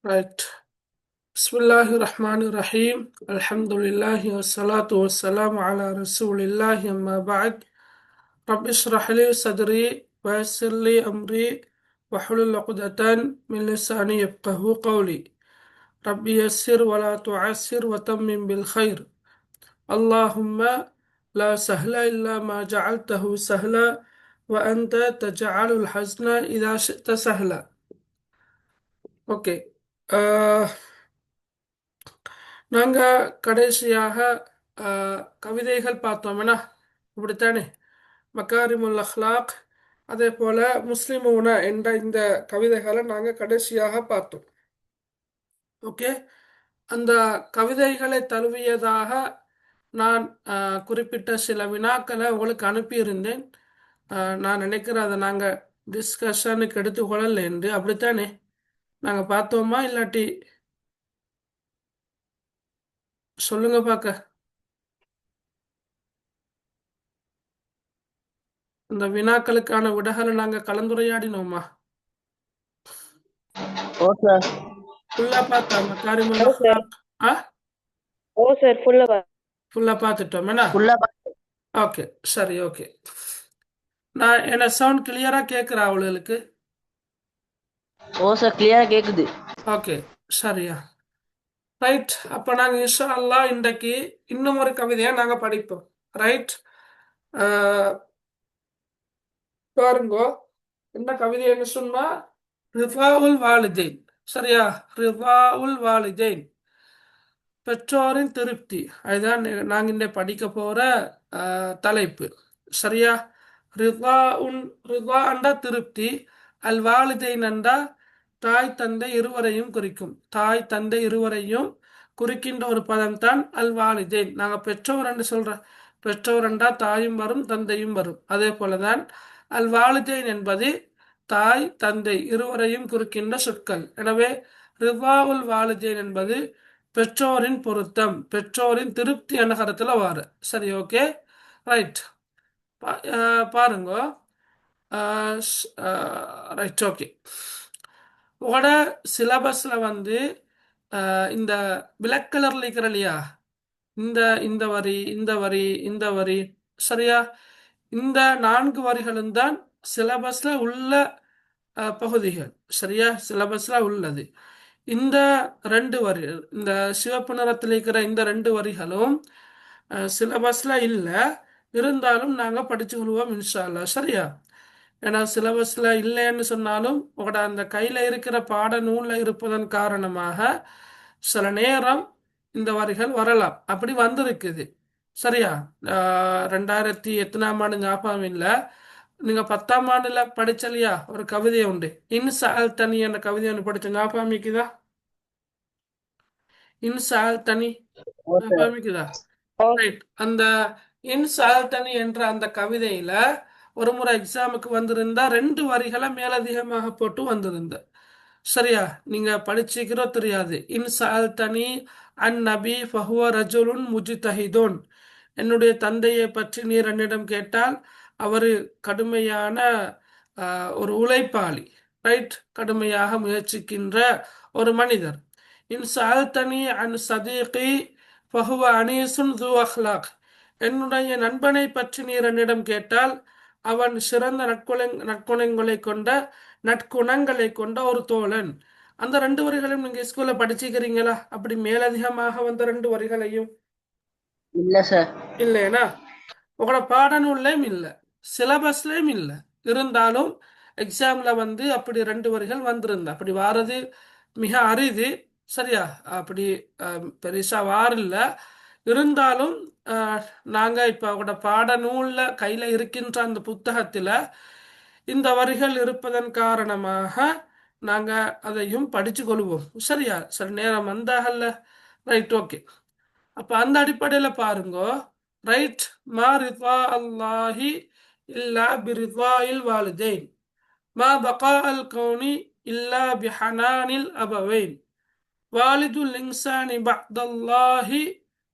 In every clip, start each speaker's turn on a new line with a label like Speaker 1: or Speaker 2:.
Speaker 1: Right. Bismillahirrahmanirrahim. Alhamdulillahi wassalatu wassalamu ala rasulillahi amma ba'd. Rabbi ishrah li sadri wa yassir li amri wa hlul 'uqdatan min lisani yafqahu qawli. Rabbi yassir wa la tu'assir wa tammim bil khair. Allahumma la sahla illa ma ja'altahu sahla wa anta taj'alul hazna idha shi'ta sahla. Okay. Uh, நாங்க கடைசியாக கவிதைகள் பார்த்தோம்னா இப்படித்தானே. மக்காரிமுல் அஹ்லாக் அதே போல முஸ்லிமூன என்ற இந்த கவிதைகளை நாங்கள் கடைசியாக பார்த்தோம். ஓகே, அந்த கவிதைகளை தழுவியதாக நான் குறிப்பிட்ட சில வினாக்களை உங்களுக்கு அனுப்பியிருந்தேன். நான் நினைக்கிறேன் அதை நாங்கள் டிஸ்கஷனுக்கு எடுத்துக்கொள்ளல என்று. அப்படித்தானே நாங்கள் பார்த்தோமா? இல்லாட்டி சொல்லுங்க பார்க்க. இந்த வினாக்களுக்கான விடைகளை நாங்க கலந்துரையாடினோமா? ஃபுல்லா பார்த்தா மக்காரிமுல் அஹ்லாக்? ஃபுல்லா பார்த்துட்டோம். ஓகே, சரி. ஓகே, நான் என்ன சவுண்ட் கிளியரா கேட்குறா அவளுக்கு?
Speaker 2: கிளியரா கேக்குது.
Speaker 1: ஓகே, சரியா. ரைட். அப்ப நாங்க இன்ஷா அல்லாஹ் இன்றைக்கு இன்னும் ஒரு கவிதையை நாங்க படிப்போம். ரைட். பாருங்க, என்ன கவிதைன்னு சொன்னா ரிஃபாஉல் வாலிதைன். சரியா? ரிஃபாஉல் வாலிதைன், பெற்றோரின் திருப்தி. அதுதான் நாங்கள் இந்த படிக்க போற தலைப்பு. சரியா? ரிதா திருப்தி, அல் வாலிதைன் என்றா தாய் தந்தை இருவரையும் குறிக்கும். தாய் தந்தை இருவரையும் குறிக்கின்ற ஒரு பதம் தான் அல் வாலிதைன். நாங்கள் பெற்றோர் என்று சொல்ற, பெற்றோர் என்றா தாயும் வரும் தந்தையும் வரும். அதே போலதான் அல் வாலிதைன் என்பது தாய் தந்தை இருவரையும் குறிக்கின்ற சொற்கள். எனவே ரிவாவுல் வாலிதைன் என்பது பெற்றோரின் பொருத்தம், பெற்றோரின் திருப்தி என்ற கருத்துல வாரு. சரி, ஓகே, ரைட். பாருங்க. Right, okay. உங்களோட சிலபஸ்ல வந்து இந்த பிளாக் கலர்ல இருக்கிற இல்லையா, இந்த இந்த வரி இந்த வரி இந்த வரி, சரியா? இந்த 4 வரிகளும் தான் சிலபஸ்ல உள்ள பகுதிகள். சரியா? சிலபஸ்ல உள்ளது. இந்த 2 வரி, இந்த சிவப்பு நிறத்தில் இருக்கிற இந்த 2 வரிகளும் சிலபஸ்ல இல்லை. இருந்தாலும் நாங்கள் படிச்சு கொள்வோம் இன்ஷா அல்லாஹ். சரியா? ஏன்னா சிலபஸ்ல இல்லைன்னு சொன்னாலும் உங்களோட அந்த கையில இருக்கிற பாட நூல்ல இருப்பதன் காரணமாக சில நேரம் இந்த வரிகள் வரலாம். அப்படி வந்திருக்குது. சரியா? 2000 எத்தனாம் ஆண்டு ஞாபகம் இல்லை. நீங்க 10ஆம் ஆண்டுல படிச்சலையா ஒரு கவிதை உண்டு, இன்சால் தனி என்ற கவிதை ஒன்று படிச்ச ஞாபகம் இருக்குதா? இன்சால் தனி ஞாபகம் இருக்குதா? ரைட். அந்த இன்சால் தனி என்ற அந்த கவிதையில ஒரு முறை எக்ஸாமுக்கு வந்திருந்தா 2 வரிகளை மேலதிகமாக போட்டு வந்திருந்த. சரியா? நீங்க படிச்சுக்கிறோ தெரியாது. இன்சால் தனி அன் நபி ஃபஹுவ ரஜுலுன் முஜ்தஹிதுன். என்னுடைய தந்தையை பற்றி நீர் என்னிடம் கேட்டால் அவர் கடுமையான ஒரு உழைப்பாளி. ரைட். கடுமையாக முயற்சிக்கின்ற ஒரு மனிதர். இன்சால் தனி அன் சதீகி ஃபஹுவ அனீசுன் து அஹ்லாக். என்னுடைய நண்பனை பற்றி நீர் என்னிடம் கேட்டால் அவன் சிறந்த நற்குணங்களை கொண்ட ஒரு தோழன். அந்த 2 வரிகளையும் நீங்க ஸ்கூல்ல படிச்சுக்கிறீங்களா? அப்படி மேலதிகமாக வந்த 2 வரிகளையும்?
Speaker 2: இல்ல சார்.
Speaker 1: இல்லைனா உங்களோட பாடநூல்லையும் இல்லை, சிலபஸ்லயும் இல்லை. இருந்தாலும் எக்ஸாம்ல வந்து அப்படி 2 வரிகள் வந்திருந்தா. அப்படி வாரது மிக அரிது. சரியா? அப்படி பெருசா வாரில்ல. இருந்தாலும் நாங்க இப்ப அவங்களோட பாடநூல்ல கையில இருக்கின்ற அந்த புத்தகத்துல இந்த வரிகள் இருப்பதன் காரணமாக நாங்க அதையும் படிச்சு கொள்வோம். சரியா? சரி, நேரம் வந்தாகல்ல. Right, okay. அப்ப அந்த அடிப்படையில பாருங்க. ரைட். மா ரிதா அல்லாஹி இல்லா பிரிதாயில் வாலிதைன், மா பகா அல் கௌனி இல்லா பிஹனானில் அபவைன், வாலிதுல் இன்சானி பஅதல்லாஹி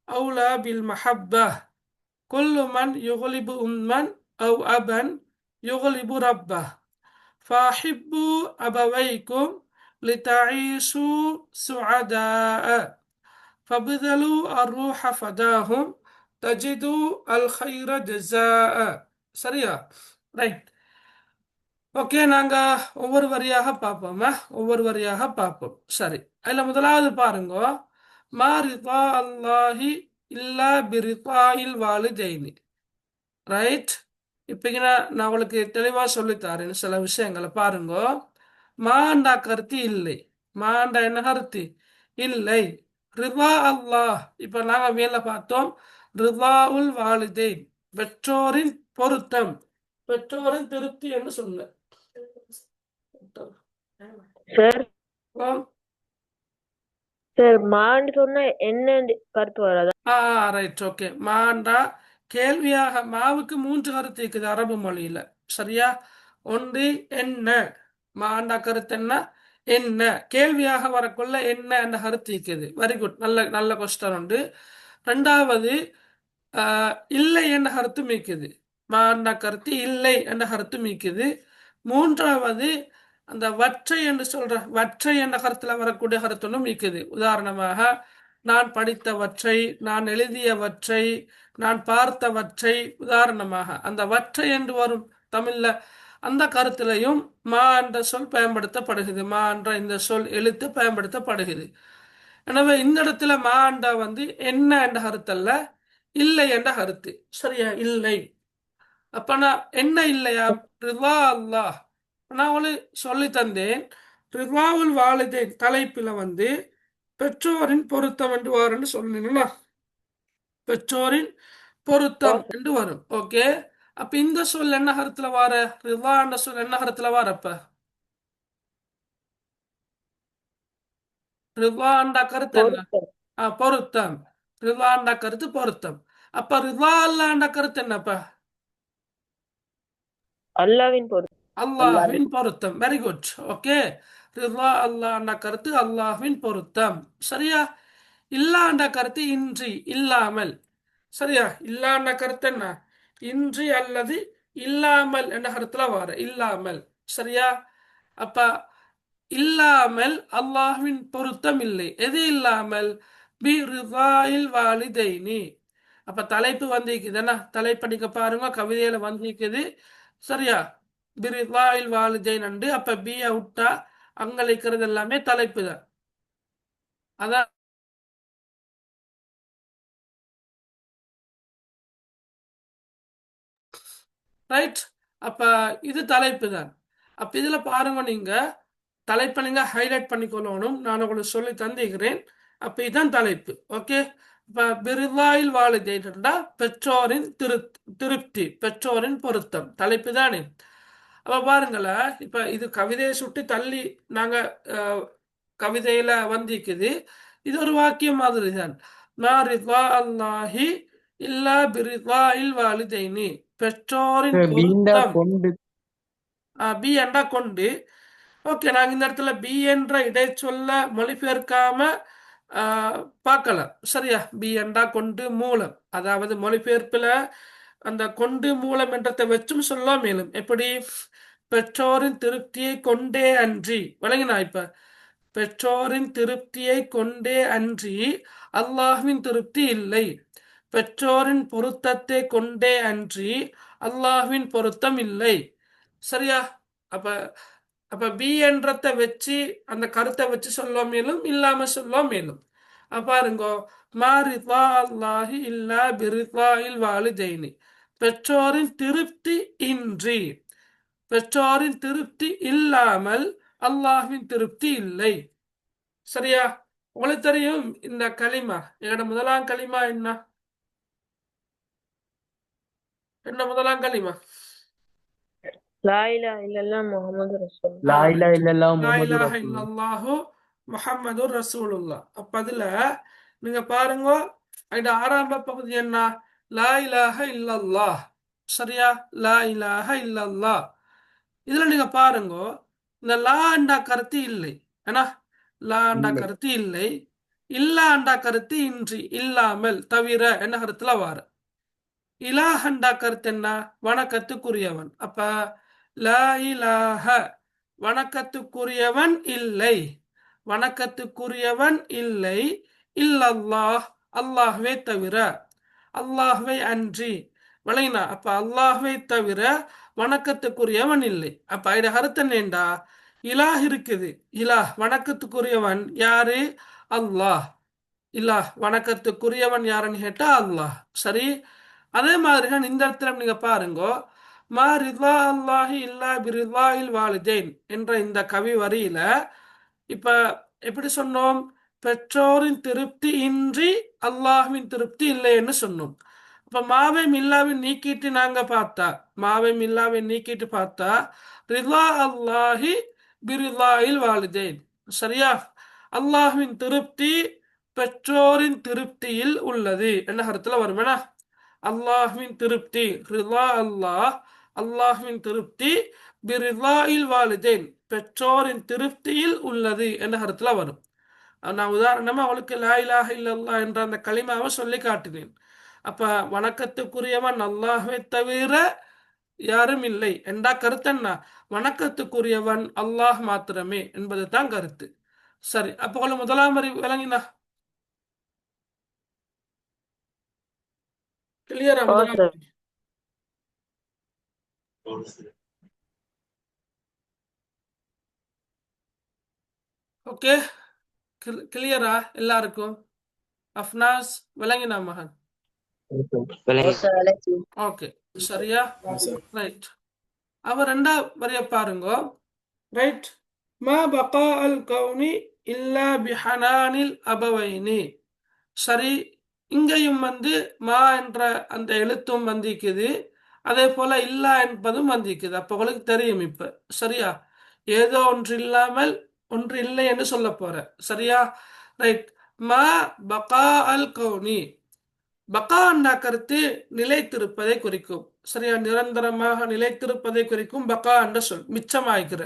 Speaker 1: அவுலா பில் மஹப்பா, குல்லு மன் யுக்லிபு உம்மன் அவ் அபன் யுக்லிபு ரப்பா, ஃபாஹிப்பு அபவைக்கும் لتعيشوا سعداء فبذلوا الروح فداهم تجدوا الخير جزاء. சரியா? ரைட். ஓகே, நாங்க ஒவ்வொரு வரியாக பார்ப்போமா? ஒவ்வொரு வரியாக பார்ப்போம். சரி, அதுல முதலாவது பாருங்க. மா ரிதா அல்லாஹி இல்லா பிரிதாயில் வாலிதைனி. ரைட். இப்ப நான் உங்களுக்கு தெளிவா சொல்லித்தாரேன் சில விஷயங்களை பாருங்க. மாண்டா கருத்து இல்லை. மாண்டா என்ன கருத்து? இல்லை. ரிதா அல்லாஹ், இப்ப நாங்க மேல பார்த்தோம். ரிதாவுல் வாலிதைன், பெற்றோரின் பொருத்தம், பெற்றோரின் திருப்தி என்று சொன்ன.
Speaker 3: சார்
Speaker 1: ஆம்.
Speaker 3: சார் மான்னு சொன்னா என்ன கருத்து வராதா?
Speaker 1: Right, okay. மாண்டா கேள்வியாக, மாவுக்கு மூன்று கருத்து இருக்குது அரபு மொழியில. சரியா? ஒன்று என்ன, மாண்டா கருத்து என்ன? என்ன. கேள்வியாக வரக்குள்ள என்ன என்ற கருத்து இருக்குது. வெரி குட், நல்ல நல்ல கொஸ்டன் உண்டு. ரெண்டாவது இல்லை என்ற கருத்து மீக்குது. மாண்டா கருத்து இல்லை என்ற கருத்து மீக்குது. மூன்றாவது அந்த வற்றை என்று சொல்ற வற்றை என்ற கருத்துல வரக்கூடிய கருத்துன்னு மீக்குது. உதாரணமாக, நான் படித்தவற்றை, நான் எழுதியவற்றை, நான் பார்த்தவற்றை, உதாரணமாக அந்த வற்றை என்று வரும் தமிழ்ல அந்த கருத்திலையும் மா என்ற சொல் பயன்படுத்தப்படுகிறது. மா என்ற இந்த சொல் எழுத்து பயன்படுத்தப்படுகிறது. எனவே இந்த இடத்துல மா என்ற என்ன என்ற கருத்து அல்ல, இல்லை என்ற கருத்து. சரியா? இல்லை. அப்ப நான் என்ன இல்லையா? ரிவா அல்லாஹ். நான் உங்களுக்கு சொல்லி தந்தேன். ரிவாவுல் வாலிதைன் தலைப்பில பெற்றோரின் பொருத்தம் என்று வரும்னு சொன்னீங்களா? பெற்றோரின் பொருத்தம் என்று வரும். ஓகே. அப்ப இந்த சொல் என்ன கருத்துல வார? ரிவா என்ற சொல் என்ன கருத்துல வாரப்ப? ரிவா என்ற கருத்து என்ன? பொருத்தம். ரிவா என்ற கருத்து பொருத்தம். அப்ப ரிவா அல்லா என்ற கருத்து என்னப்ப?
Speaker 3: அல்லாவின் பொருத்தம்.
Speaker 1: அல்லாஹ்வின் பொருத்தம். Very good. ஓகே. ரிதா அல்லாஹ்ன கருத்து அல்லாஹ்வின் பொருத்தம். சரியா? இல்லாண்ட கருத்து இன்றி, இல்லாமல். சரியா? இல்லாண்ட கருத்து என்ன? இன்றி அல்லது இல்லாமல் என்ற கருத்துல வர இல்லாமல். சரியா? அப்ப இல்லாமல் அல்லாஹ்வின் பொருத்தம் இல்லை. எது இல்லாமல்? பி ரிதாயில் வாலிதைனி. அப்ப தலைப்பு வந்திருக்குதுன்னா தலைப்பு நீங்க பாருங்க, கவிதையில வந்திருக்குது. சரியா? பிரிதாயில் வாலிதைன் அண்டு. அப்ப பிய விட்டா அங்க இருக்கிறது எல்லாமே தலைப்பு தான். அதான் ரைட். அப்ப இது தலைப்பு தான். அப்ப இதுல பாருங்க, நீங்க தலைப்பை நீங்க ஹைலைட் பண்ணிக்கொள்ளணும். நான் உங்களுக்கு சொல்லி தந்திக்கிறேன். அப்ப இதுதான் தலைப்பு. ஓகே. இப்ப பிரிதாயில் வாலிதைன்டா பெற்றோரின் திருப்தி, பெற்றோரின் பொருத்தம், தலைப்பு தானே. அப்ப பாருங்களேன், இப்ப இது கவிதையை சுட்டி தள்ளி நாங்க கவிதையில வந்திக்குது. இது ஒரு வாக்கியம் மாதிரி தான். அல்லாஹி இல்லா பிரிதாயில் வாலிதைனி, பெற்றோரின் பொருத்தம். பி என்றா கொண்டு. ஓகே, நாங்க இந்த இடத்துல பி என்ற இடைச்சொல்ல மொழிபெயர்க்காம பார்க்கலாம். சரியா? பி என்றா கொண்டு மூலம், அதாவது மொழிபெயர்ப்புல அந்த கொண்டு மூலம் என்றதை வச்சும் சொல்ல மேலும். எப்படி? பெற்றோரின் திருப்தியை கொண்டே அன்றி. விளங்கினா? இப்ப பெற்றோரின் திருப்தியை கொண்டே அன்றி அல்லாஹ்வின் திருப்தி இல்லை. பெற்றோரின் பொருத்தத்தை கொண்டே அன்றி அல்லாஹ்வின் பொருத்தம் இல்லை. சரியா? அப்ப அப்ப பி என்றத்தை வச்சு அந்த கருத்தை வச்சு சொல்ல மேலும், இல்லாம சொல்ல மேலும். பாருங்கோ. மாரிதா அல்லாஹி இல்லா பிரிதாயில் வாலிதைனி, பெற்றோரின் திருப்தி இன்றி, பெற்றோரின் திருப்தி இல்லாமல் அல்லாஹ்வின் திருப்தி இல்லை. சரியா? உங்களுக்கு தெரியும் இந்த களிமா. எங்களோட முதலாம் களிமா என்ன? என்ன முதலாம் களிமா?
Speaker 3: லா இலாஹ இல்லல்லாஹ் முஹம்மது ரசூலுல்லாஹ்.
Speaker 2: லா இலாஹ இல்லல்லாஹ்
Speaker 1: லா
Speaker 2: முஹம்மது
Speaker 1: இலாஹ
Speaker 2: ரசூலுல்லாஹ்.
Speaker 1: இல்லல்லாஹு முஹம்மதுர் ரசூலுல்லாஹ். அப்ப அதுல நீங்க பாருங்க, அந்த ஆரம்ப பகுதி என்ன? லா இலாஹ இல்லல்லாஹ். சரியா? லா இலாஹ இல்லல்லாஹ். இதுல நீங்க பாருங்க, இந்த லா அண்டா கருத்து இல்லை. ஏன்னா லா அண்டா
Speaker 2: இல்லை.
Speaker 1: கருத்து இல்லை. இல்லா அண்டா கருத்து இன்றி, இல்லாமல், தவிர என்ன கருத்துல வார. இலாஹண்டா கருத்து என்ன? வணக்கத்துக்குரியவன். அப்ப லா இலாஹ வணக்கத்துக்குரியவன் இல்லை, வணக்கத்துக்குரியவன் இல்லை, இல்லல்லாஹ் அல்லாஹ்வே தவிர, அல்லாஹ்வை அன்றி. விளங்கினா? அப்ப அல்லாஹ்வை தவிர வணக்கத்துக்குரியவன் இல்லை. அப்ப இட அர்த்தம் என்னடா, இலாஹ் இருக்குது, இலாஹ் வணக்கத்துக்குரியவன் யாரு? அல்லாஹ். இலாஹ் வணக்கத்துக்குரியவன் யாருன்னு கேட்டா அல்லாஹ். சரி, அதே மாதிரி தான் இந்த இடத்துல நீங்க பாருங்க, மா ரிதா அல்லாஹி இல்லா பிரிதாயில் வாலிதைன் என்ற இந்த கவி வரியில இப்ப எப்படி சொன்னோம்? பெற்றோரின் திருப்தி இன்றி அல்லாஹ்வின் திருப்தி இல்லைன்னு சொன்னோம். அப்ப மாவை மில்லாவை நீக்கிட்டு நாங்க பார்த்தா, மாவை மில்லாவை நீக்கிட்டு பார்த்தா ரிதா அல்லாஹி பிரிதாயில் வாலிதைன். சரியா? அல்லாஹ்வின் திருப்தி பெற்றோரின் திருப்தியில் உள்ளது என்ன கருத்துல வருமேனா? அல்லாஹ்வின் திருப்தி ரிலா அல்லாஹ், அல்லாஹ்வின் திருப்தி பிரிலாயில் வாலிதேன் பெற்றோரின் திருப்தியில் உள்ளது என்ற கருத்துல வரும். நான் உதாரணமா அவளுக்கு லா இலாஹ இல்லல்லாஹ் என்ற அந்த களிமாவை சொல்லி காட்டினேன். அப்ப வணக்கத்துக்குரியவன் அல்லாஹ்வை தவிர யாரும் இல்லை என்றா கருத்து என்ன? வணக்கத்துக்குரியவன் அல்லாஹ் மாத்திரமே என்பது தான் கருத்து. சரி, அப்போ முதலாம் வரி விளங்கினா? கிளியரா
Speaker 3: ஓ
Speaker 1: முதலாம்
Speaker 3: சார்.
Speaker 1: வரி? ஓகே, கிளியரா எல்லாருக்கும்? அஃப்னாஸ் விளங்கினா மகன்?
Speaker 2: ஓ சார் அழைச்சி.
Speaker 1: ஓகே, சரியா? ரைட். அவர் ரெண்டா வரிய பாருங்க. ரைட். மா பகா அல் கௌனி இல்லா பிஹனானில் அபவைனி. சரி, இங்கேயும் மா என்ற அந்த எழுத்தும் வந்திக்குது, அதே போல இல்லா என்பதும் வந்திக்குது. அப்ப உங்களுக்கு தெரியும் இப்ப. சரியா? ஏதோ ஒன்று இல்லாமல் ஒன்று இல்லை என்று சொல்ல போற. சரியா? ரைட். மா பகா அல் கௌனி. பகா என்ற கருத்து நிலைத்திருப்பதை குறிக்கும். சரியா? நிரந்தரமாக நிலைத்திருப்பதை குறிக்கும் பகா என்ற சொல். மிச்சமாய்க்கிற,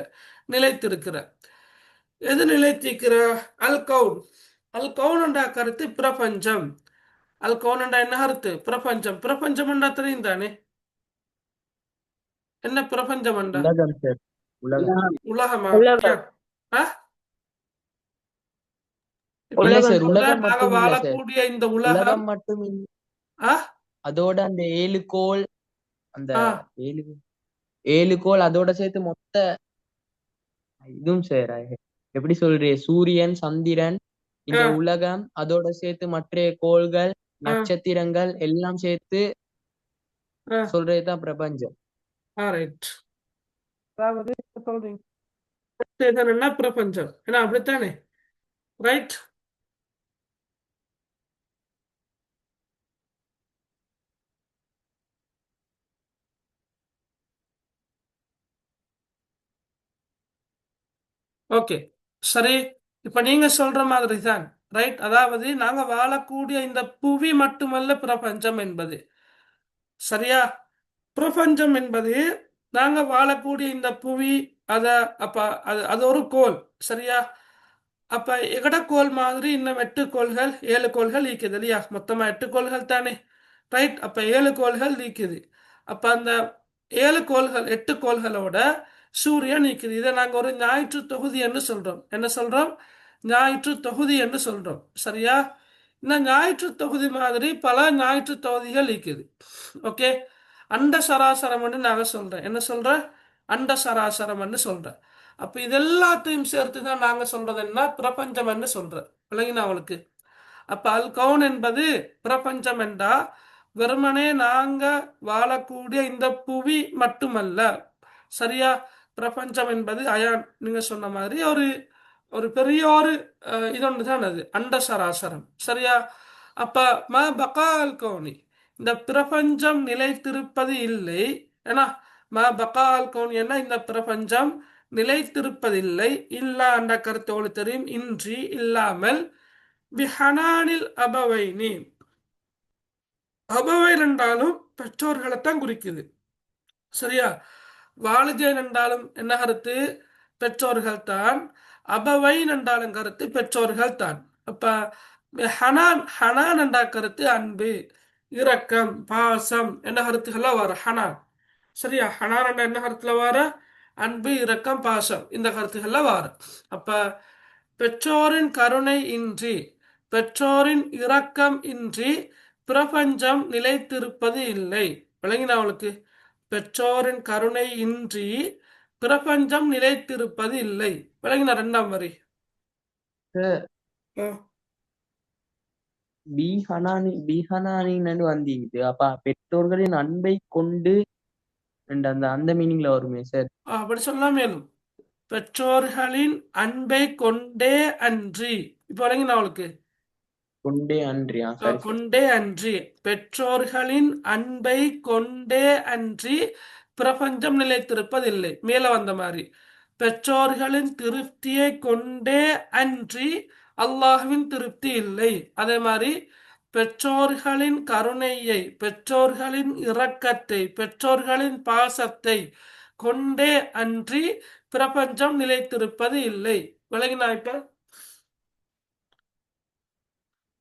Speaker 1: நிலைத்திருக்கிற. எது நிலைத்திருக்கிற? அல் கவுன். அல் கவுன் என்ற கருத்து பிரபஞ்சம். அல் கவுன் என்ற என்ன கருத்து? பிரபஞ்சம். பிரபஞ்சம் என்றா தெரியும் தானே? என்ன பிரபஞ்சம் என்றா?
Speaker 4: உலகம் சார், உலகம்.
Speaker 1: உலகமா?
Speaker 3: உலகம்.
Speaker 1: ஆ? இப்ப
Speaker 4: இல்ல
Speaker 1: நீங்க
Speaker 4: சார்,
Speaker 1: சொல்ற
Speaker 4: உலகம்
Speaker 1: நாங்க
Speaker 4: மட்டும் இல்ல சார்,
Speaker 1: வாழக்கூடிய இந்த உலகம்.
Speaker 4: உலகம் மட்டும் இல்ல,
Speaker 1: ஆ?
Speaker 4: அதோட அந்த 7 கோள், அந்த
Speaker 1: ஆ.
Speaker 4: 7 கோள் அதோட சேர்த்து மொத்த இதுவும் சார். எப்படி சொல்றே, சூரியன், சந்திரன்,
Speaker 1: ஆ.
Speaker 4: இந்த உலகம், அதோட சேர்த்து மற்ற கோள்கள்,
Speaker 1: ஆ.
Speaker 4: நட்சத்திரங்கள் எல்லாம் சேர்த்து
Speaker 1: ஆ.
Speaker 4: சொல்றதுதான் பிரபஞ்சம்.
Speaker 1: ரைட். அதாவது இப்ப சொல்றீங்க என்ன பிரபஞ்சம் ஏன்னா அப்படித்தானே? ரைட். ஓகே, சரி. இப்ப நீங்க சொல்ற மாதிரி தான். ரைட். அதாவது நாங்க வாழக்கூடிய இந்த புவி மட்டுமல்ல பிரபஞ்சம் என்பது. சரியா? பிரபஞ்சம் என்பது நாங்க வாழக்கூடிய இந்த புவி, அத அப்ப அது அது ஒரு கோள். சரியா? அப்ப எகட கோள் மாதிரி இன்னும் 8 கோள்கள் 7 கோள்கள் ஈக்குது இல்லையா? மொத்தமா 8 கோள்கள் தானே? ரைட். அப்ப 7 கோள்கள் நீக்குது. அப்ப அந்த 7 கோள்கள் 8 கோள்களோட சூரியன் நீக்குது. இதை நாங்க ஒரு ஞாயிற்று தொகுதி என்று சொல்றோம். என்ன சொல்றோம்? ஞாயிற்று தொகுதி என்று சொல்றோம். சரியா? இந்த ஞாயிற்று தொகுதி மாதிரி பல ஞாயிற்று தொகுதிகள் இருக்குது. ஓகே, அண்ட சராசரம் நாங்க சொல்றேன். என்ன சொல்றேன்? அண்ட சராசரம் சொல்றேன். அப்ப இது எல்லாத்தையும் சேர்த்துதான் நாங்க சொல்றது என்ன? பிரபஞ்சம் சொல்றேன். விளங்கினா அவளுக்கு? அப்ப அல் கவுன் என்பது பிரபஞ்சம் என்றா வெறுமனே நாங்க வாழக்கூடிய இந்த புவி மட்டுமல்ல. சரியா? பிரபஞ்சம் என்பது அயான் நீங்க சொன்ன மாதிரி ஒரு ஒரு பெரிய ஒரு இதொன்று தான் அது அண்ட சராசரம். சரியா? அப்ப ம பகா அல் கவுனி, இந்த பிரபஞ்சம் நிலைத்திருப்பது இல்லை. ஏன்னா ம பகா அல் கவுனி என்ன? இந்த பிரபஞ்சம் நிலைத்திருப்பதில்லை. இல்லா என்ற கருத்தோடு தெரியும், இன்றி, இல்லாமல். பிஹனானில் அபவைனி. அபவைன் என்றாலும் பெற்றோர்களைத்தான் குறிக்குது. சரியா? வாலிதேன் என்றாலும் என்ன கருத்து? பெற்றோர்கள் தான். அபவைன் என்றாலும் கருத்து பெற்றோர்கள் தான். அப்ப ஹனான், ஹனான் என்ற கருத்து அன்பு, இரக்கம், பாசம் என்ன கருத்துக்களா வர ஹனான். சரியா? ஹனான் என்ற என்ன கருத்துல வர? அன்பு, இரக்கம், பாசம் இந்த கருத்துக்கள்ல வரும். அப்ப பெற்றோரின் கருணை இன்றி, பெற்றோரின் இரக்கம் இன்றி பிரபஞ்சம் நிலைத்திருப்பது இல்லை. விளங்கினா அவளுக்கு? பெற்றோரின் கருணை இன்றி பிரபஞ்சம் நிலைத்திருப்பது இல்லை. விளங்கினா ரெண்டாம் வரி?
Speaker 4: சார் பீஹனானின்னு வந்தீங்க. அப்ப பெற்றோர்களின் அன்பை கொண்டு அந்த மீனிங்ல வருமே சார்?
Speaker 1: அப்படி சொல்லலாம். மேலும் பெற்றோர்களின் அன்பை கொண்டே அன்றி. இப்ப விளங்கினா அவளுக்கு?
Speaker 4: கொண்டே அன்றியா? சரி சார்.
Speaker 1: கொண்டே அன்றி, பெற்றோர்களின் அன்பை கொண்டே அன்றி பிரபஞ்சம் நிலைத்திருப்பதில்லை. மேல வந்த மாதிரி பெற்றோர்களின் திருப்தியை கொண்டே அன்றி அல்லாஹ்வின் திருப்தி இல்லை. அதே மாதிரி பெற்றோர்களின் கருணையை, பெற்றோர்களின் இரக்கத்தை, பெற்றோர்களின் பாசத்தை கொண்டே அன்றி பிரபஞ்சம் நிலைத்திருப்பது இல்லை. விளங்கினா இப்ப?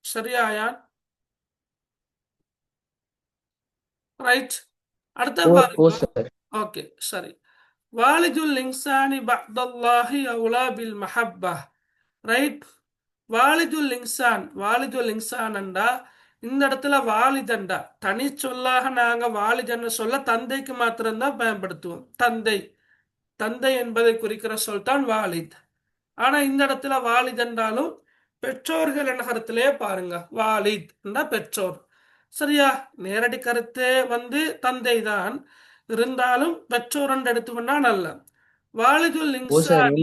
Speaker 1: சரியாயா? ரைட். அடுத்த பாருங்க. ஓகே, சரி. வாலிதுல் இன்சானி பஅதல்லாஹி அவுலா பில் மஹப்பா. ரைட். வாலிதுல் இன்சான், வாலிதுல் இன்சான் என்றா இந்த இடத்துல வாலிதண்டா தனி சொல்லாக நாங்க வாலிதன்னு சொல்ல தந்தைக்கு மாத்திரம்தான் பயன்படுத்துவோம். தந்தை, தந்தை என்பதை குறிக்கிற சொல் தான் வாலித். ஆனா இந்த இடத்துல வாலித் என்றாலும் பெற்றோர்கள் என்ற கருத்திலே பாருங்க, வாலித் என்றா பெற்றோர். சரியா? நேரடி கருத்து தந்தை தான், இருந்தாலும் பெற்றோர் என்று எடுத்துக்கொண்டா நல்ல. வாலிதுல் இன்சான்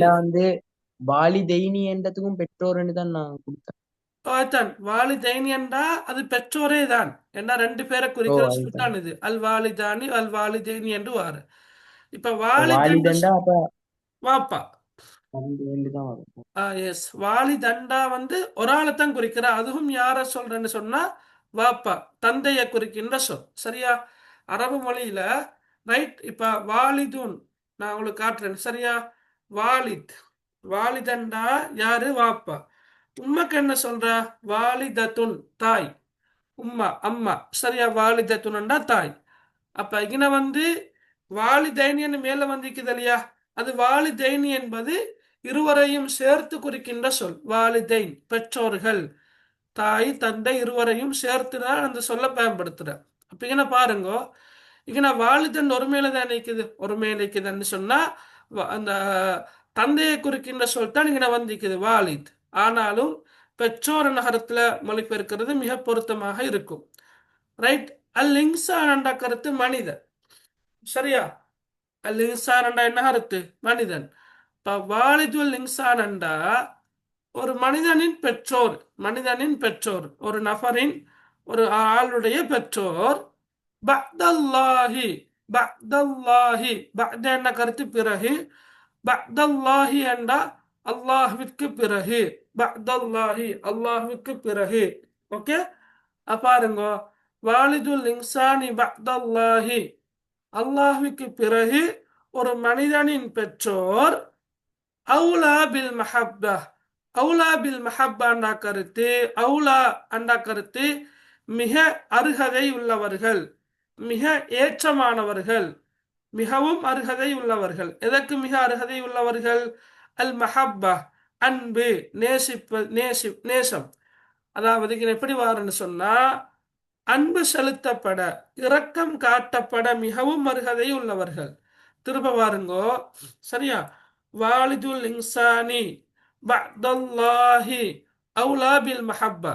Speaker 4: வாலிதைனி என்றதுக்கும் பெற்றோர்னு தான் நான் கொடுத்தேன்.
Speaker 1: வாலிதைனி என்றா அது பெற்றோரே தான். ஏன்னா ரெண்டு பேரை குறிக்கிற சொல் தான் இது. அல் வாலிதானி அல் வாலிதைனி என்று வாரு. இப்ப வாலிதண்டா வாப்பா. எஸ், வாலிதண்டா ஒரு ஆளைத்தான் குறிக்கிற. அதுவும் யார சொல்றேன்னு சொன்னா வாப்பா, தந்தைய குறிக்கின்ற சொல். சரியா? அரபு மொழியில. ரைட். இப்ப வாலிதுன் நான் உங்களுக்கு காட்டுறேன். சரியா? வாலித், வாலிதண்டா யாரு? வாப்பா. உம்மக்கு என்ன சொல்ற? வாலிதத்துன், தாய், உம்மா, அம்மா. சரியா? வாலிதத்துன்டா தாய். அப்ப இங்க வாலிதைனின்னு மேல வந்திருக்குது இல்லையா? அது வாலிதைனி என்பது இருவரையும் சேர்த்து குறிக்கின்ற சொல். வாலிதைன் பெற்றோர்கள், தாய், தந்தை இருவரையும் சேர்த்துதான் அந்த சொல்ல பயன்படுத்துற. அப்ப இங்க பாருங்க, இங்க வாலிதன் ஒரு மேல தான் நிற்குது. ஒரு மேல நிற்குதுன்னு சொன்னா அந்த தந்தையை குறிக்கின்ற சொல் தான் இங்க வந்திருக்குது, வாலித். ஆனாலும் பெற்றோர் நகரத்துல மொழிபெயர்க்கிறது மிக பொருத்தமாக இருக்கும். ரைட். அல் இன்சான் என்ற கருத்து மனிதன். சரியா? அல் இன்சான் என்றா என்ன கருத்து? மனிதன். இப்ப வாலிதுல் இன்சான் என்றா ஒரு மனிதனின் பெற்றோர், மனிதனின் பெற்றோர், ஒரு நபரின், ஒரு ஆளுடைய பெற்றோர். பஅதல்லாஹி, பஅதல்லாஹி, பஅத என்ன கருத்து? பிறகு. பஅதல்லாஹி என்றா அல்லாஹ்விற்கு பிறகு. பஅதல்லாஹி, அல்லாஹ்விற்கு பிறகு. ஓகே, பாருங்க. வாலிதுல் இன்சானி பஅதல்லாஹி, அல்லாஹ்வுக்கு பிறகு ஒரு மனிதனின் பெற்றோர். அவுலா பில் மஹப்பா, அவுலா பில் மஹப்பா என்ற கருத்து, அவுலா என்ற கருத்து மிக அருகதை உள்ளவர்கள், மிக ஏற்றமானவர்கள், மிகவும் அருகதை உள்ளவர்கள். எதற்கு மிக அருகதை உள்ளவர்கள்? அல் மஹப்பா, அன்பு, நேசம். அதாவது எப்படி வாருன்னு சொன்னா அன்பு செலுத்தப்பட, இரக்கம் காட்டப்பட மிகவும் அருகதை உள்ளவர்கள். திரும்ப வாருங்கோ. சரியா? வாலிதுல் இன்சானி பஅதல்லாஹி அவுலா பில் மஹப்பா.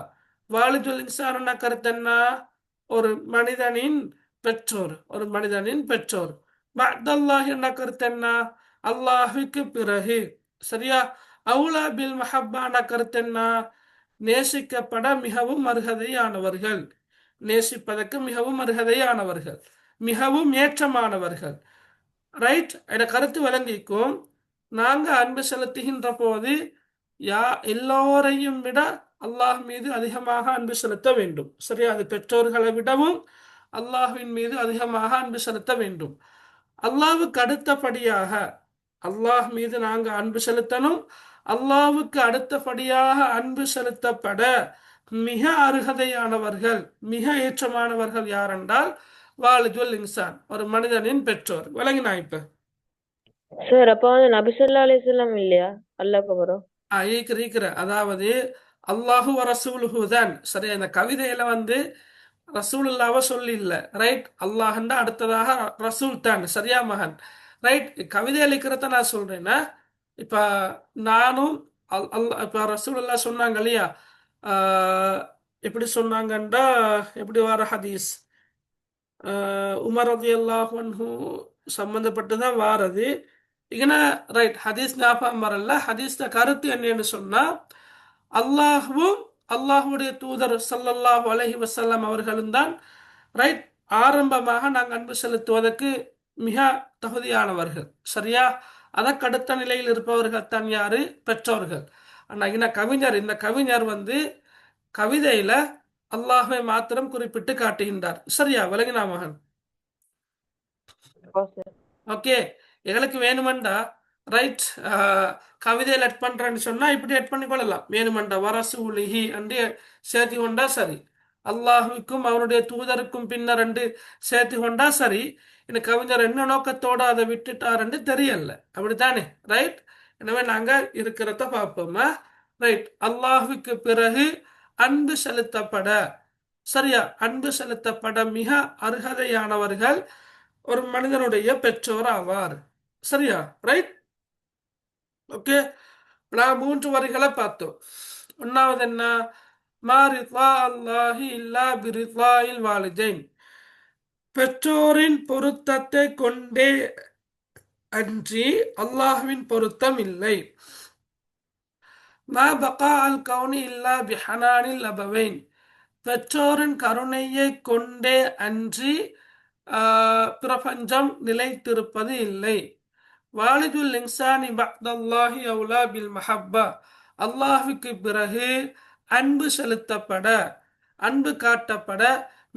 Speaker 1: வாலிதுல் இன்சான் கருத்து என்ன? ஒரு மனிதனின் பெற்றோர், ஒரு மனிதனின் பெற்றோர். பஅதல்லாஹி என்ற கருத்து என்ன? அல்லாஹுக்கு பிறகு. சரியா? அவுலா பில் மஹப்பா கருத்து என்ன? நேசிக்கப்பட மிகவும் அருகதையானவர்கள், நேசிப்பதற்கு மிகவும் அருகதையானவர்கள், மிகவும் ஏற்றமானவர்கள். ரைட். என கருத்து விளங்கிக்கும். நாங்க அன்பு செலுத்துகின்ற போது எல்லோரையும் விட அல்லாஹ் மீது அதிகமாக அன்பு செலுத்த வேண்டும். சரியா? அது பெற்றோர்களை விடவும் அல்லாஹ்வின் மீது அதிகமாக அன்பு செலுத்த வேண்டும். அல்லாஹ்வுக்கு அடுத்தபடியாக அல்லாஹ் மீது நாங்க அன்பு செலுத்தணும். அல்லாஹ்வுக்கு அடுத்தபடியாக அன்பு செலுத்தப்பட மிக அருகதையானவர்கள், மிக ஏற்றமானவர்கள் யார் என்றால் வாலிதுல் இன்சான், ஒரு மனிதனின் பெற்றோர். விளங்கினா இப்ப?
Speaker 3: சார் அப்ப வந்து நபி ஸல்லல்லாஹு அலைஹி வஸல்லம் இல்லையா அல்லாஹ்க்கு அப்புறம்?
Speaker 1: இருக்கிற அதாவது அல்லாஹு ரசூலுஹு தான் சரியா. இந்த கவிதையில வந்து ரசூலுல்லாவ சொல்லி இல்ல, ரைட். அல்லாஹ்ண்டா அடுத்ததாக ரசூல் தான் சரியா மகன், ரைட். கவிதை அளிக்கிறத நான் சொல்றேன்னா, இப்ப நானும் இப்ப ரசூலுல்லா சொன்னாங்க இல்லையா, எப்படி சொன்னாங்கன்றா, எப்படி வர ஹதீஸ், உமர் ரலியல்லாஹு அன்ஹு சம்பந்தப்பட்டு தான் வாரது. இங்கன ரைட் ஹதீஸ் ஞாபகம் வரல. ஹதீஸ்ல கருத்து என்னன்னு சொன்னா, அல்லாஹ்வும் அல்லாஹ்வுடைய தூதர் ஸல்லல்லாஹு அலைஹி வஸல்லம் அவர்களும் தான் ரைட் ஆரம்பமாக நாங்கள் அன்பு செலுத்துவதற்கு மிக தகுதியானவர்கள் சரியா. அதற்கடுத்த நிலையில் இருப்பவர்கள் தான் யாரு? பெற்றோர்கள். ஆனா இந்த கவிஞர் வந்து கவிதையில அல்லாஹ்வை மாத்திரம் குறிப்பிட்டு காட்டுகின்றார் சரியா. விளங்கினா மகன்?
Speaker 3: ஓ சார்.
Speaker 1: ஓகே. எங்களுக்கு வேணுமெண்டா ரைட் கவிதையில் எட் பண்றேன்னு சொன்னா இப்படி எட் பண்ணி கொள்ளலாம். வேணுமெண்டா வரசூலிஹி என்று சேர்த்து கொண்டா சரி, அல்லாஹுக்கும் அவனுடைய தூதருக்கும் பின்னர் என்று சேர்த்து கொண்டா சரி. இந்த கவிஞர் என்ன நோக்கத்தோட அதை விட்டுட்டாருன்னு தெரியல, அப்படித்தானே? ரைட். எனவே நாங்க இருக்கிறத பார்ப்போமா. ரைட். அல்லாஹுக்கு பிறகு அன்பு செலுத்தப்பட சரியா, அன்பு செலுத்தப்பட மிக அருகதையானவர்கள் ஒரு மனிதனுடைய பெற்றோர் ஆவார் சரியா, ரைட். ஓகே. நான் 3 வரிகளை பார்த்தோம். ஒன்னாவது என்ன? மா ரிضா அல்லாஹி இல்லா பிரிضாயில் வாலிதைன், பெற்றோரின் பொருத்தத்தை கொண்டே அன்றி அல்லாஹ்வின் பொருத்தம் இல்லை. மா பகா அல் கவுனி இல்லா பிஹனானில் அபவைன், பெற்றோரின் கருணையை கொண்டே அன்றி பிரபஞ்சம் நிலைத்திருப்பது இல்லை. வாலிதுல் இன்சானி பஅதல்லாஹி அவுலா பில் மஹப்பா, அல்லாஹுக்கு பிறகு அன்பு செலுத்தப்பட அன்பு காட்டப்பட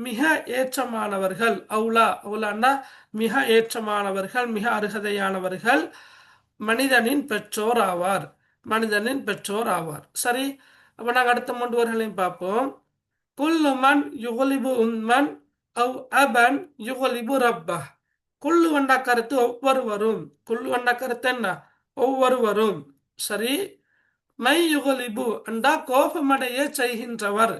Speaker 1: மிக ஏற்றமானவர்கள், அவுலான்னா மிக ஏற்றமானவர்கள், மிக அருகதையானவர்கள் மனிதனின் பெற்றோர் ஆவார். மனிதனின் பெற்றோர் ஆவார் சரி. அப்ப நாங்கள் அடுத்த 3 வரிகளையும் பார்ப்போம். குல்லு மன் யுகலிபு உம்மன் அவ் அபன் யுகலிபு ரப்பா, குல்லு வண்டா கருத்து ஒவ்வொருவரும், குல்லு வண்டா கருத்து என்ன? ஒவ்வொருவரும் சரி. மை யுகலிபு அண்டா கோபமடைய செய்கின்றவர்,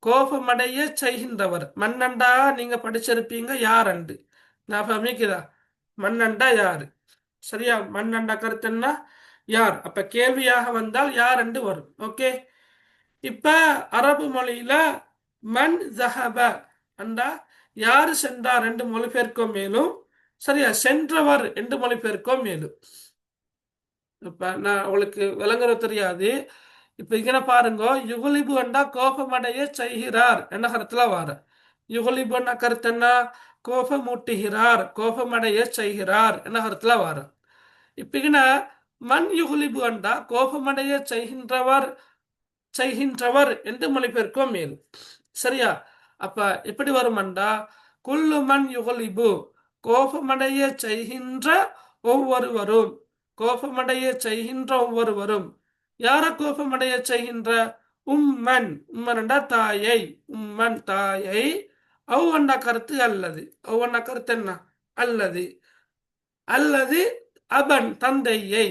Speaker 1: கோபமடைய செய்கின்றவர். மன்னண்டா நீங்க படிச்சிருப்பீங்க யாரண்டு, ஞாபகம் இருக்குதா? மன்னண்டா யாரு சரியா. மன்னண்டா கருத்து என்ன? யார். அப்ப கேள்வியாக வந்தால் யார் என்று வரும். ஓகே. இப்ப அரபு மொழியில மன் ஜஹப அண்டா யாரு சென்றார் என்று மொழிபெயர்க்கும் மேலும் சரியா, சென்றவர் என்று மொழிபெயர்க்கும் மேலும். இப்ப நான் உங்களுக்கு விளங்குறது தெரியாது. இப்ப இங்க பாருங்க, யுகுலிபு அண்டா கோபமடைய செய்கிறார் என்ன கருத்துல வார. யுகுலிபு அண்ணா கருத்து என்ன? கோபமூட்டுகிறார், கோபமடைய செய்கிறார் என்ன கருத்துல வார. இப்ப மண் யுகுலிபு அண்டா கோபமடைய செய்கின்றவர் என்று மொழிபெயர்க்கும் மேலும் சரியா. அப்ப எப்படி வருமண்டா, குல்லு மண் யுகலிபு கோபமடைய செய்கின்ற ஒவ்வொருவரும், கோபமடைய செய்கின்ற ஒவ்வொருவரும். யார கோபமடைய செய்கின்ற? உம்மன், உம்மன்டா தாயை, உம்மன் தாயை. அவ்வண்ணா கருத்து அல்லது, அவ்வண்ணா கருத்து என்ன? அல்லது, அல்லது அபன் தந்தையை.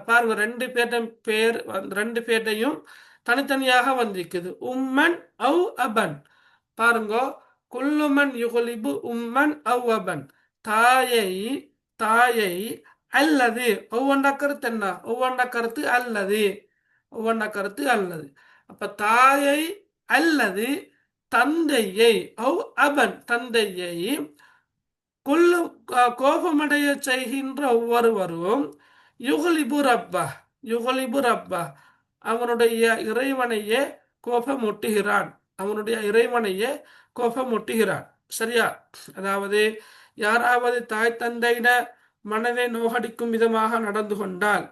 Speaker 1: பாருங்க, ரெண்டு பேர்டையும் தனித்தனியாக வந்திருக்குது. உம்மன் அவ் அபன். பாருங்க, குல்லுமன் யுகலிபு உம்மன் அவ் அபன், தாயை, தாயை அல்லது. ஒவ்வொன்றா கருத்து என்ன? ஒவ்வொன்றா கருத்து அல்லது, ஒவ்வொன்றா கருத்து அல்லது. அப்ப தாயை அல்லது தந்தையை, அவ் அபன் தந்தையை, கொல்லு கோபமடைய செய்கின்ற ஒவ்வொருவரும் யுகலிபு ரப்பா, யுகலிபு ரப்பா அவனுடைய இறைவனையே கோபமூட்டுகிறான், அவனுடைய இறைவனையே கோபமூட்டுகிறான் சரியா. அதாவது யாராவது தாய் தந்தையிட மனதை நோகடிக்கும் விதமாக நடந்து கொண்டால்,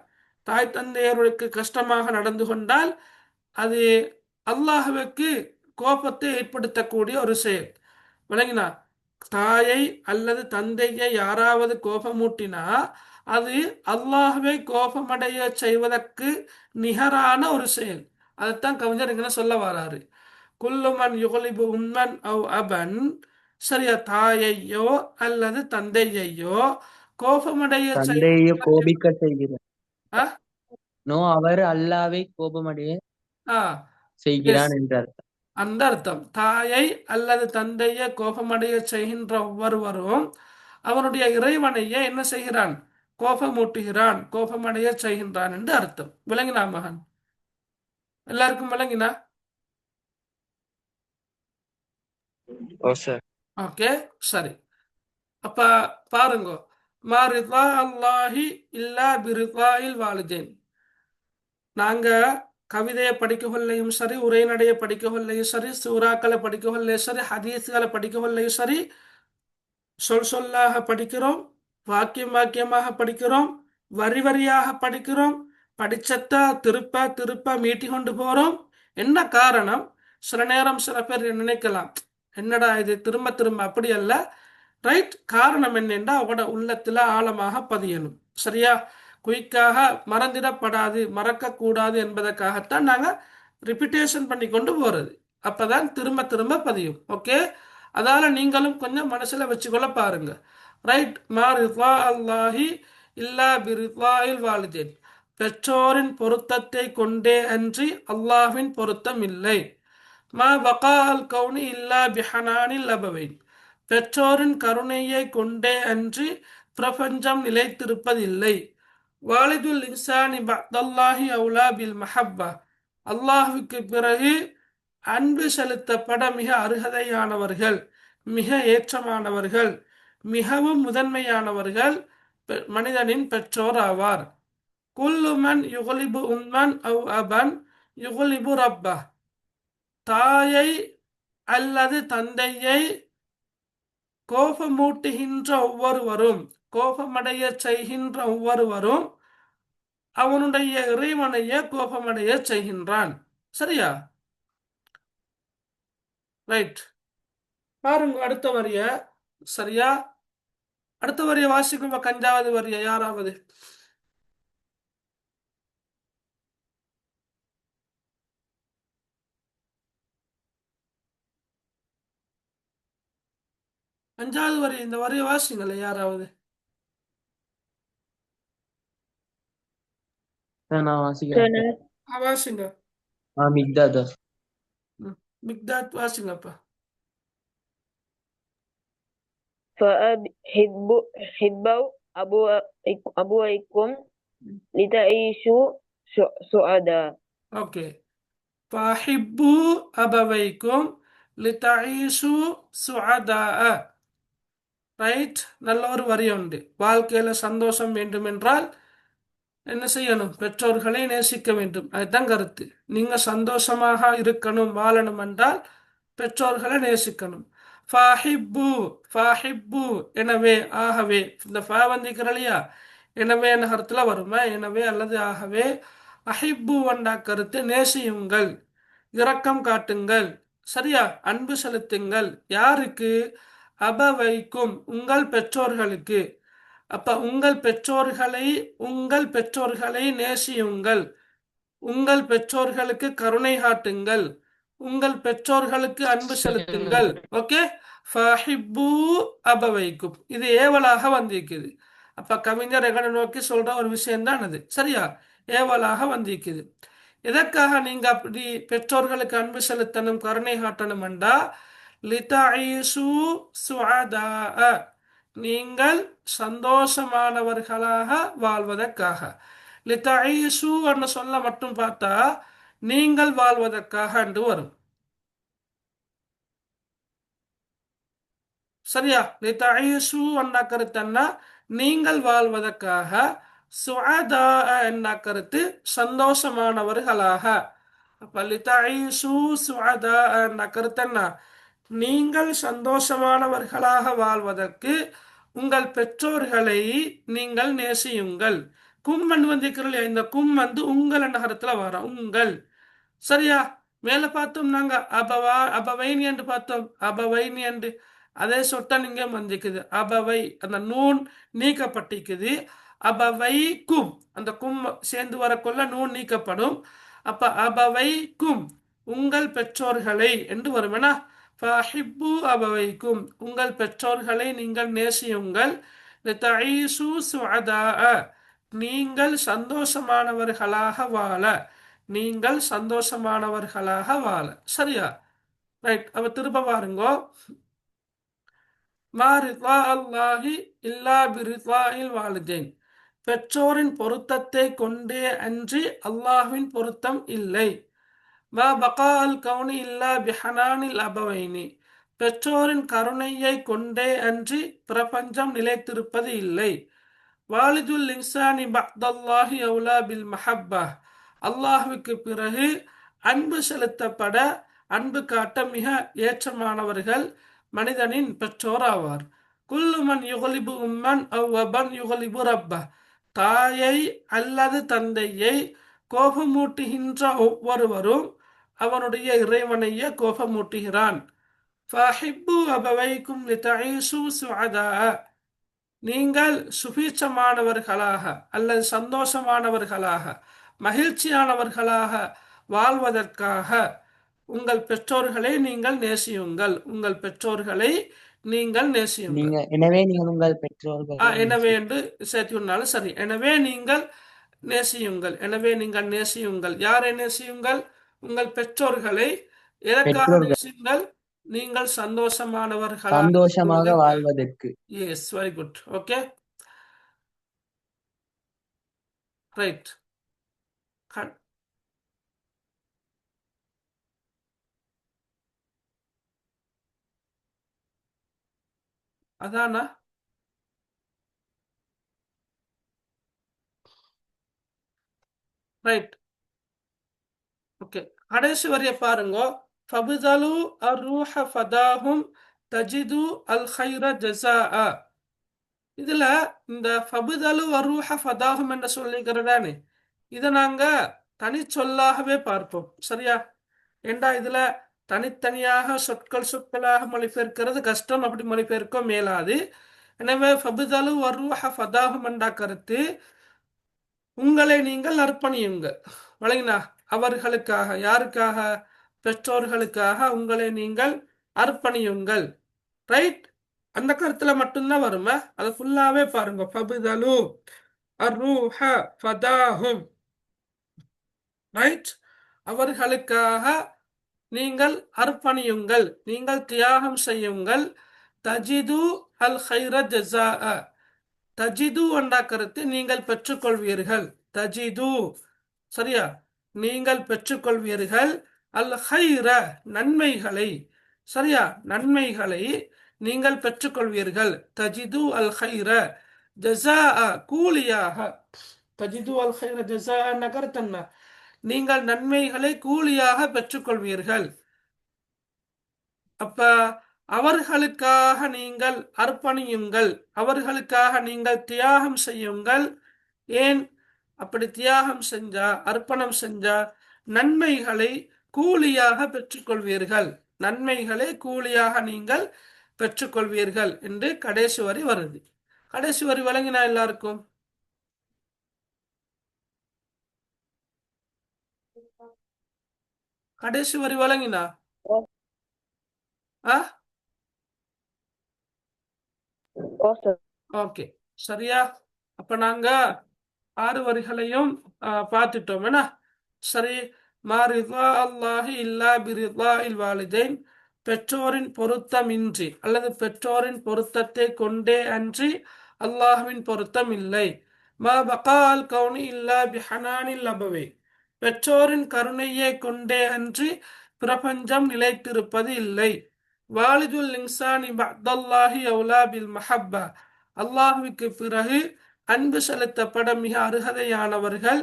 Speaker 1: தாய் தந்தையர்களுக்கு கஷ்டமாக நடந்து கொண்டால், அது அல்லாஹ்வுக்கு கோபத்தை ஏற்படுத்தக்கூடிய ஒரு செயல். விளங்கினா? தாயை அல்லது தந்தையை யாராவது கோபமூட்டினா அது அல்லாஹ்வை கோபமடைய செய்வதற்கு நிகரான ஒரு செயல். அதைத்தான் கவிஞர் இங்க சொல்ல வராரு. குல்லுமன் யுகலிபு உம்மன் அவ் அபன் சரியா, தாயையோ அல்லது தந்தையையோ கோபமடைய
Speaker 4: தந்தையை
Speaker 1: செய்கின்றான்.
Speaker 4: கோபிக்க செய்கிறார்.
Speaker 1: ஆ
Speaker 4: நோ, அவர் அல்லாவை கோபமடைய
Speaker 1: ஆ எஸ்,
Speaker 4: செய்கிறான் என்று அர்த்தம்.
Speaker 1: அந்த அர்த்தம். தாயை அல்லது தந்தையை கோபமடைய செய்கின்ற ஒவ்வொருவரும் அவனுடைய இறைவனையே என்ன செய்கிறான்? கோபமூட்டுகிறான், கோபமடைய செய்கின்றான் என்று அர்த்தம். விளங்கினா மகன்? எல்லாருக்கும் விளங்கினா?
Speaker 2: ஓ சார்.
Speaker 1: ஓகே, சரி. அப்ப பாருங்க, மா ரிதா அல்லாஹி இல்லா பிரிதாயில் வாலிதேன். நாங்க கவிதையை படிக்கவில்லையும் சரி, உரைநடையை படிக்கவில்லையும் சரி, சூறாக்களை படிக்கவில்லையும் சரி, ஹதீஸ்களை படிக்கவில்லையும் சரி, சொல்லாக படிக்கிறோம், வாக்கியம் வாக்கியமாக படிக்கிறோம், வரி வரியாக படிக்கிறோம், படிச்சத்தா திருப்ப திருப்ப மீட்டி கொண்டு போறோம். என்ன காரணம்? சில நேரம் சில பேர் நினைக்கலாம், என்னடா இது திரும்ப திரும்ப. அப்படி அல்ல. ரைட். காரணம் என்னென்றா அவட உள்ளத்துல ஆழமாக பதியணும். சரியா? குயிக்காக மறந்திடப்படாது, மறக்கக்கூடாது என்பதற்காகத்தான் நாங்க ரிப்பீட்டேஷன் பண்ணி கொண்டு போறது. அப்பதான் திரும்ப திரும்ப பதியும். ஓகே, அதால நீங்களும் கொஞ்சம் மனசுல வச்சுக்கொள்ள பாருங்க. ரைட். மா ரிதா அல்லாஹி இல்லா பிரிதாயில் வாலிதேன். பெற்றோரின் பொருத்தத்தை கொண்டே அன்றி அல்லாஹ்வின் பொருத்தம் இல்லை. மா பகா அல் கவுனி இல்லா பிஹனானில் அபவைன். பெற்றோரின் கருணையை கொண்டே அன்றி பிரபஞ்சம் நிலைத்திருப்பதில்லை. வாலிதுல் இன்சானி பஅதல்லாஹி அவுலா பில் மஹப்பா. அல்லாஹ்வுக்கு பிறகு அன்பு செலுத்தப்பட மிக அருகதையானவர்கள், மிக ஏற்றமானவர்கள், மிகவும் முதன்மையானவர்கள் மனிதனின் பெற்றோர் ஆவார். குல்லுமன் யுகலிபு உம்மன் அவ் அபன் யுகலிபு ரப்பா. தாயை அல்லது தந்தையை கோபமூட்டுகின்ற ஒவ்வொருவரும், கோபமடைய செய்கின்ற ஒவ்வொருவரும் அவனுடைய இறைவனைய கோபமடைய செய்கின்றான். சரியா? ரைட். பாருங்க அடுத்த வரிய. சரியா? அடுத்த வரிய வாசிக்கும். 5வது வரிய யாராவது? அஞ்சாவது வரி, இந்த வரிய வாசிங்களே யாராவது.
Speaker 4: நான் வாசிக்கிறேன்.
Speaker 1: வாசிங்க.
Speaker 4: மிக்தாத்.
Speaker 1: மிக்தாத் வாசிங்கப்பா.
Speaker 3: فأحبوا أبويكم لتعيشوا سعداء.
Speaker 1: ஓகே. ஃபஹிப்பு அபவைக்கும் லிதஈஷு சுஅதாஅ. ரைட். நல்ல ஒரு வரி உண்டு. வாழ்க்கையில சந்தோஷம் வேண்டும் என்றால் என்ன செய்யணும்? பெற்றோர்களை நேசிக்க வேண்டும். அதுதான் கருத்து. நீங்க சந்தோஷமாக இருக்கணும், வாழணும் என்றால் பெற்றோர்களை நேசிக்கணும். ஃபாஹிப்பு, ஃபாஹிப்பு எனவே, ஆகவே. இந்த ஃபா வந்திருக்கிற இல்லையா, எனவே என்ற கருத்துல வருமா? எனவே அல்லது ஆகவே. அஹிப்பு வண்டா கருத்து நேசியுங்கள், இரக்கம் காட்டுங்கள். சரியா? அன்பு செலுத்துங்கள். யாருக்கு? அபவைக்கும், உங்கள் பெற்றோர்களுக்கு. அப்ப உங்கள் பெற்றோர்களை நேசியுங்கள், உங்கள் பெற்றோர்களுக்கு கருணை காட்டுங்கள், உங்கள் பெற்றோர்களுக்கு அன்பு செலுத்துங்கள். ஓகே. ஃபஹிப்பு அபவைக்கும், இது ஏவலாக வந்திருக்குது. அப்ப கவிஞர் எங்களை நோக்கி சொல்ற ஒரு விஷயம் தான் அது. சரியா? ஏவலாக வந்திருக்குது. எதற்காக நீங்க அப்படி பெற்றோர்களுக்கு அன்பு செலுத்தணும், கருணை காட்டணும் என்றா லிதஈஷு சுஅதாஅ, நீங்கள் சந்தோஷமானவர்களாக வாழ்வதற்காக. லிதஈஷு என்று சொல்ல மட்டும் பார்த்தா நீங்கள் வாழ்வதற்காக என்று வரும். சரியா? லிதஈஷு என்ற கருத்து என்ன? நீங்கள் வாழ்வதற்காக. சுஅதாஅ என்ற கருத்து சந்தோஷமானவர்களாக. அப்ப லிதஈஷு சுஅதாஅ என்ற கருத்து என்ன? நீங்கள் சந்தோஷமானவர்களாக வாழ்வதற்கு உங்கள் பெற்றோர்களை நீங்கள் நேசியுங்கள். கும்மன் வந்திருக்கிறோம். இந்த கும் வந்து உங்கள் என்ற கருத்துல வரும். உங்கள். சரியா? மேல பார்த்தோம் நாங்க அபவைன் என்று பார்த்தோம். அபவைன் என்று அதே சொட்ட நீங்க வந்திருக்குது. அபவை அந்த நூன் நீக்கப்பட்டிருக்குது. அபவைக்கும் அந்த கும் சேர்ந்து வரக்குள்ள நூன் நீக்கப்படும். அப்ப அபவைக்கும் உங்கள் பெற்றோர்களை என்று வரும். ஃபஹிப்பு அபவைக்கும், உங்கள் பெற்றோர்களை நீங்கள் நேசியுங்கள். லிதஈசு சுஅதாஅ, நீங்கள் சந்தோஷமானவர்களாக வாழ, நீங்கள் சந்தோஷமானவர்களாக வாழ. சரியா? ரைட். அப்ப திரும்ப பாருங்கோ. மா ரிதா அல்லாஹி இல்லா பிரிதாயில் வாலிதைன், பெற்றோரின் பொருத்தத்தை கொண்டே அன்றி அல்லாஹ்வின் பொருத்தம் இல்லை. மா பகா அல் கவுனி இல்லா பிஹனானில் அபவைனி, பெற்றோரின் கருணையை கொண்டே அன்றி பிரபஞ்சம் நிலைத்திருப்பது இல்லை. வாலிதுல் இன்சானி பஅதல்லாஹி அவுலா பில் மஹப்பா, அல்லாஹ்வுக்கு பிறகு அன்பு செலுத்தப்பட, அன்பு காட்ட மிக ஏற்றமானவர்கள் மனிதனின் பெற்றோர் ஆவார். குல்லு மன் யுகலிபு உம்மன் அவ் அபன் யுகலிபு ரப்ப, தாயை அல்லது தந்தையை கோபமூட்டுகின்ற ஒவ்வொருவரும் அவனுடைய இறைவனையே கோபமூட்டுகிறான். ஃபஹிப்பு அபவைக்கும் லிதஈசு சுஅதாஅ, நீங்கள் சுபீட்சமானவர்களாக அல்லது சந்தோஷமானவர்களாக மகிழ்ச்சியானவர்களாக வாழ்வதற்காக உங்கள் பெற்றோர்களை நீங்கள் நேசியுங்கள். உங்கள் பெற்றோர்களை நீங்கள் நேசியுங்கள்.
Speaker 4: எனவே நீங்கள் உங்கள் பெற்றோர்களை
Speaker 1: எனவே என்று சேர்த்துனாலும் சரி. எனவே நீங்கள் நேசியுங்கள். எனவே நீங்கள் நேசியுங்கள். யாரை நேசியுங்கள்? உங்கள் பெற்றோர்களை. எதற்காக
Speaker 4: பெற்றோர்கள்
Speaker 1: நேசியுங்கள்? நீங்கள் சந்தோஷமானவர்களாக
Speaker 4: சந்தோஷமாக
Speaker 1: இருப்பதற்காக.
Speaker 4: வாழ்வதற்கு.
Speaker 1: Yes, very good. Okay, right. அதானா? ரைட். ஓகே, கடைசி வரிய பாருங்க. ஃபபுதலு அர்ரூஹ ஃபதாஹும் தஜிது அல் கைர ஜஸாஅ. இதுல இந்த ஃபபுதலு அர்ரூஹ ஃபதாஹும் என்று சொல்லிக்கிறதானே, இதை நாங்க தனிச்சொல்லாகவே பார்ப்போம். சரியா? ஏண்டா இதுல தனித்தனியாக சொற்களாக மொழிபெயர்க்கிறது கஷ்டம், அப்படி மொழிபெயர்க்க மேலாது. எனவே ஃபபுதலு அர்ரூஹ ஃபதாஹும் என்ற கருத்து உங்களை நீங்கள் அர்ப்பணியுங்கள். வழங்கினா அவர்களுக்காக. யாருக்காக? பெற்றோர்களுக்காக உங்களை நீங்கள் அர்ப்பணியுங்கள். ரைட். அந்த கருத்துல மட்டும்தான் வருமா? அது ஃபுல்லாவே பாருங்க. ஃபபுதலு அர்ரூஹ ஃபதாஹும், ரைட். அவர்களுக்காக நீங்கள் அர்ப்பணியுங்கள், நீங்கள் தியாகம் செய்யுங்கள். தஜிது அல் கைர ஜஸாஅ, தஜிது என்ற கருத்து நீங்கள் பெற்றுக்கொள்வீர்கள். தஜிது, சரியா? நீங்கள் பெற்றுக்கொள்வீர்கள். அல் கைர, நன்மைகளை. சரியா? நன்மைகளை நீங்கள் பெற்றுக்கொள்வீர்கள். தஜிது அல் கைர ஜஸாஅ, கூலியாக. தஜிது அல் கைர ஜஸாஅ என்ற கருத்து என்ன? நீங்கள் நன்மைகளை கூலியாக பெற்றுக்கொள்வீர்கள். அப்ப அவர்களுக்காக நீங்கள் அர்ப்பணியுங்கள், அவர்களுக்காக நீங்கள் தியாகம் செய்யுங்கள். ஏன் அப்படி தியாகம் செஞ்சா, அர்ப்பணம் செஞ்சா நன்மைகளை கூலியாக பெற்றுக்கொள்வீர்கள். நன்மைகளை கூலியாக நீங்கள் பெற்றுக்கொள்வீர்கள் என்று கடைசி வரி வருது. கடைசி வரி வழங்கினா எல்லாருக்கும்? கடைசி வரி வழங்கினா? ஓகே, சரியா? அப்ப நாங்க 6 வரிகளையும் பார்த்துட்டோம். என்ன சரி? மா ரிதா அல்லாஹி இல்லா பிரிதாயில் வாலிதைன், பெற்றோரின் பொருத்தமின்றி அல்லது பெற்றோரின் பொருத்தத்தை கொண்டே அன்றி அல்லாஹ்வின் பொருத்தம் இல்லை. மா பகா அல் கவுனி இல்லா பிஹனானில் அபவை, பெற்றோரின் கருணையை கொண்டே அன்றி பிரபஞ்சம் நிலைத்திருப்பது இல்லை. வாலிதுல் இன்சானி பஅதல்லாஹி அவுலா பில் மஹப்பா, அல்லாஹ்வுக்கு பிறகு அன்பு செலுத்தப்பட மிக அருகதையானவர்கள்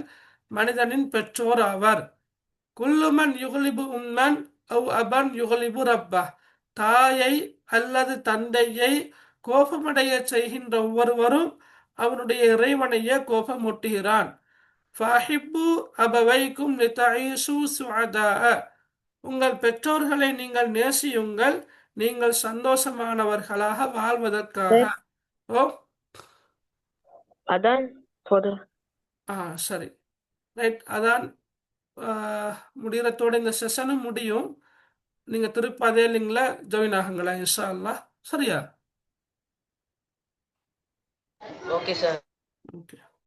Speaker 1: மனிதனின் பெற்றோர் ஆவர். குல்லுமன் யுகலிபு உம்மன் அவ் அபன் யுகலிபு ரப்பா, தாயை அல்லது தந்தையை கோபமடைய செய்கின்ற ஒவ்வொருவரும் அவனுடைய இறைவனையே கோபமூட்டுகிறான். ஃபஹிப்பு அபவைக்கும் லிதஈசு சுஅதாஅ, உங்கள் பெற்றோர்களை நீங்கள் நேசியுங்கள், நீங்கள் சந்தோஷமானவர்களாக வாழ்வதற்காக. ஓ,
Speaker 3: அதான் போதும்.
Speaker 1: சரி, ரைட். அதான் முடிகிறதோட இந்த செஷனும் முடியும். நீங்க திருப்பி அதே லிங்க்ல ஜாயின் ஆகுங்களா, இன்ஷா அல்லாஹ். சரியா?
Speaker 5: Okay sir.
Speaker 1: ஓகே.